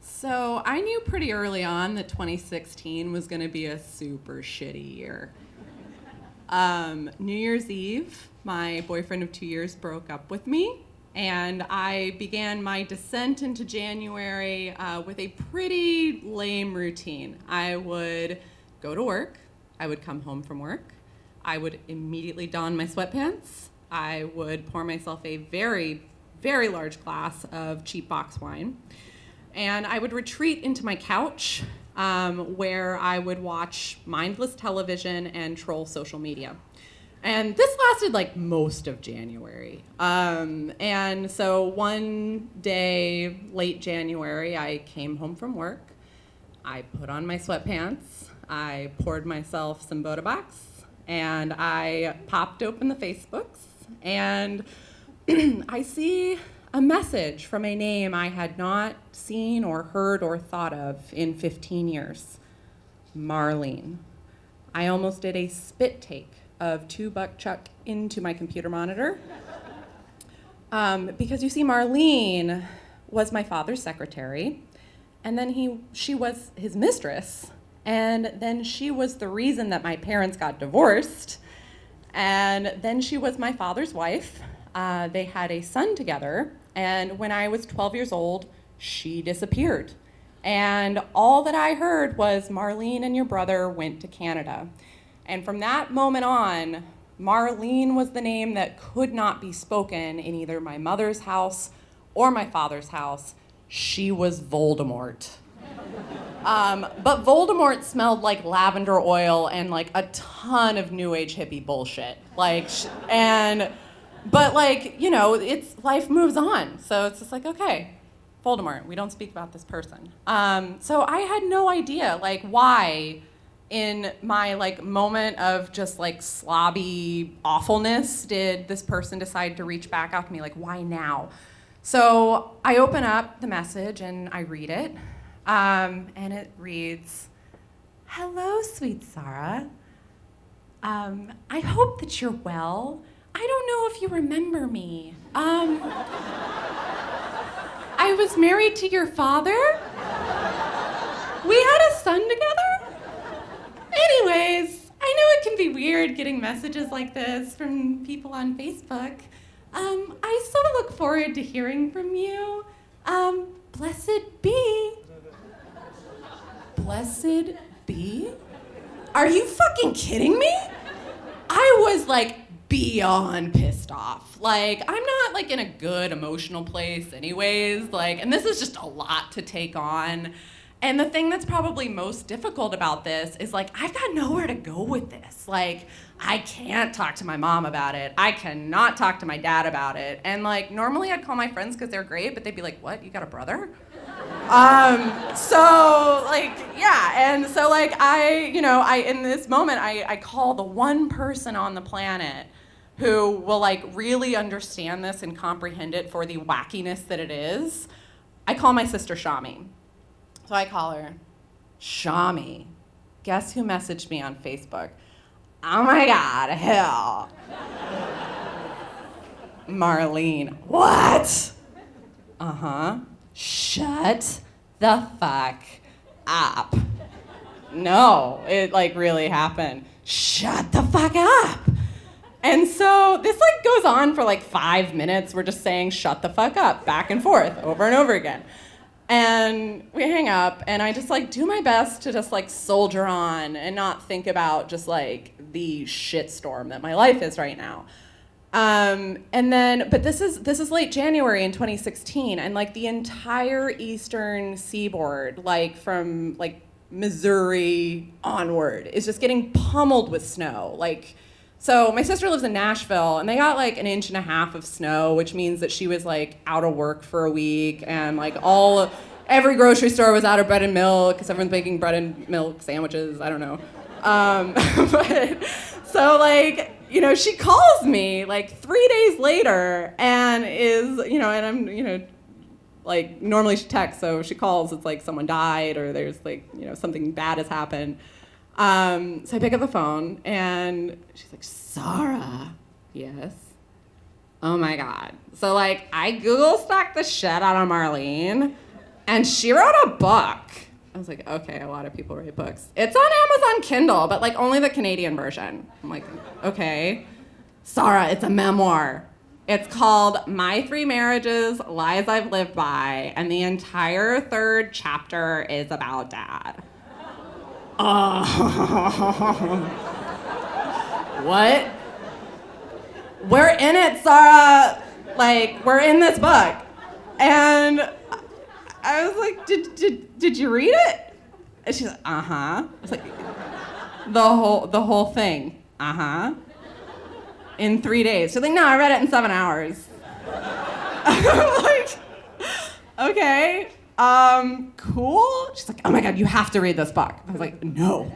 So I knew pretty early on that 2016 was going to be a super shitty year. New Year's Eve, my boyfriend of 2 years broke up with me, and I began my descent into January with a pretty lame routine. I would go to work, I would come home from work, I would immediately don my sweatpants, I would pour myself a very, very large glass of cheap box wine, and I would retreat into my couch where I would watch mindless television and troll social media. And this lasted like most of January. And so one day, late January, I came home from work. I put on my sweatpants. I poured myself some Botox. And I popped open the Facebooks. And I see a message from a name I had not seen or heard or thought of in 15 years. Marlene. I almost did a spit take of 2 buck chuck into my computer monitor. Because you see, Marlene was my father's secretary, and then she was his mistress, and then she was the reason that my parents got divorced, and then she was my father's wife. They had a son together, and when I was 12 years old, she disappeared. And all that I heard was Marlene and your brother went to Canada. And from that moment on, Marlene was the name that could not be spoken in either my mother's house or my father's house. She was Voldemort. But Voldemort smelled like lavender oil and like a ton of new age hippie bullshit. But it's life moves on. So it's just like, okay, Voldemort, we don't speak about this person. So I had no idea why in my moment of just slobby awfulness did this person decide to reach back out to me, why now? So I open up the message and I read it, and it reads, "Hello, sweet Sarah. I hope that you're well. I don't know if you remember me. I was married to your father. We had a son together. Anyways, I know it can be weird getting messages like this from people on Facebook. I so look forward to hearing from you. Blessed be." Blessed be? Are you fucking kidding me? I was beyond pissed off. I'm not in a good emotional place anyways, and this is just a lot to take on. And the thing that's probably most difficult about this is I've got nowhere to go with this. I can't talk to my mom about it. I cannot talk to my dad about it. And normally I'd call my friends because they're great, but they'd be like, "What, you got a brother?" I in this moment I call the one person on the planet who will really understand this and comprehend it for the wackiness that it is. I call my sister Shami. So I call her, "Shami, guess who messaged me on Facebook?" "Oh my God, hell." "Marlene." "What?" "Uh-huh." "Shut the fuck up." "No, it really happened." "Shut the fuck up." And so this goes on for 5 minutes. We're just saying "shut the fuck up" back and forth over and over again. And we hang up, and I just do my best to just soldier on and not think about just the shitstorm that my life is right now. But this is late January in 2016, and the entire eastern seaboard, from Missouri onward, is just getting pummeled with snow. So my sister lives in Nashville, and they got 1.5 inches of snow, which means that she was out of work for a week, and every grocery store was out of bread and milk because everyone's making bread and milk sandwiches. I don't know. She calls me 3 days later and and I'm normally she texts, so she calls. It's someone died or there's something bad has happened. So I pick up the phone, and she's like, "Sarah." "Yes." "Oh my God." So I Google stalked the shit out of Marlene, And she wrote a book. I was like, okay, a lot of people write books. It's on Amazon Kindle, but like only the Canadian version. I'm like, okay. Sarah, it's a memoir. It's called My 3 Marriages, Lies I've Lived By, and the entire 3rd chapter is about Dad. What? We're in it, Sarah. Like, we're in this book. And I was like, did you read it? And she's like, uh-huh. I was like, the whole thing, uh-huh. In 3 days. She's like, no, I read it in 7 hours. I'm like, okay, cool. She's like, oh my God, you have to read this book. I was like, no.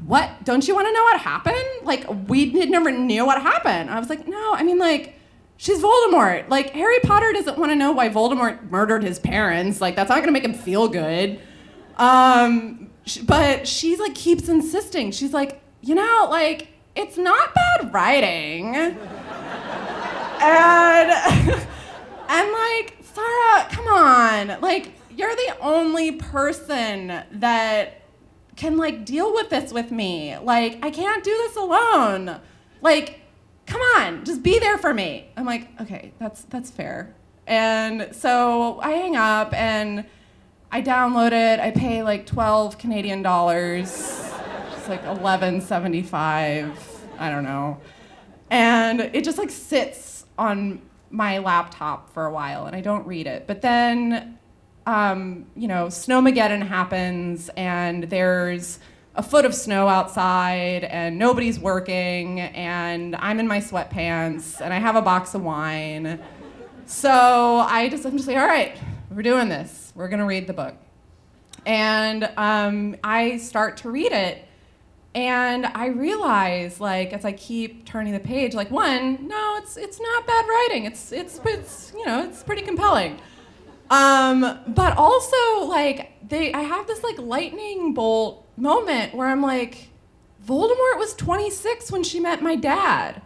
What? Don't you want to know what happened? Like, we never knew what happened. I was like, no, I mean, like, she's Voldemort. Like, Harry Potter doesn't want to know why Voldemort murdered his parents. Like, that's not going to make him feel good. But she's, like, keeps insisting. She's like, you know, like, it's not bad writing. And like, Sarah, come on. Like, you're the only person that can, like, deal with this with me. Like, I can't do this alone. Like, come on, just be there for me. I'm like, okay, that's fair. And so I hang up and I download it. I pay like 12 Canadian dollars. It's like $11.75. I don't know. And it just like sits on my laptop for a while and I don't read it. But then, you know, Snowmageddon happens and there's a foot of snow outside and nobody's working and I'm in my sweatpants and I have a box of wine. So I'm just like, all right, we're doing this. We're gonna read the book. And I start to read it and I realize, like, as I keep turning the page, like, one, no, it's not bad writing. It's you know, it's pretty compelling. But also, like, I have this like lightning bolt moment where I'm like, Voldemort was 26 when she met my dad.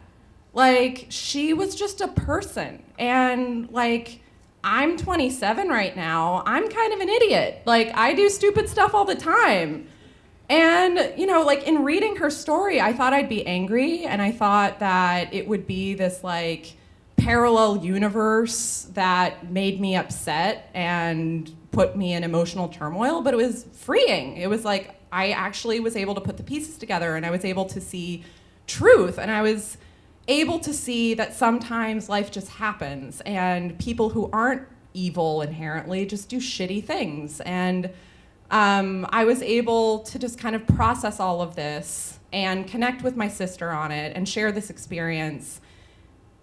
Like, she was just a person. And like, I'm 27 right now. I'm kind of an idiot. Like, I do stupid stuff all the time. And, you know, like, in reading her story, I thought I'd be angry and I thought that it would be this like parallel universe that made me upset and put me in emotional turmoil, but it was freeing. It was like I actually was able to put the pieces together and I was able to see truth and I was able to see that sometimes life just happens and people who aren't evil inherently just do shitty things. And I was able to just kind of process all of this and connect with my sister on it and share this experience.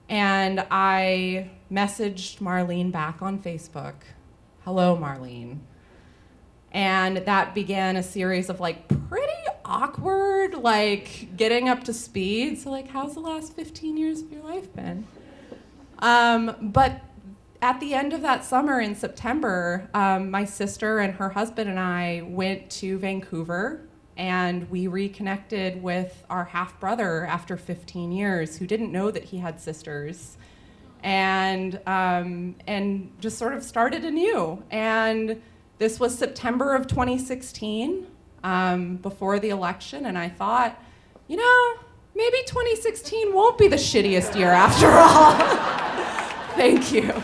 And I messaged Marlene back on Facebook. Hello, Marlene. And that began a series of like pretty awkward, like getting up to speed. So like, how's the last 15 years of your life been? But at the end of that summer in September, my sister and her husband and I went to Vancouver and we reconnected with our half-brother after 15 years who didn't know that he had sisters and just sort of started anew. And this was September of 2016, before the election, and I thought, you know, maybe 2016 won't be the shittiest year after all. Thank you.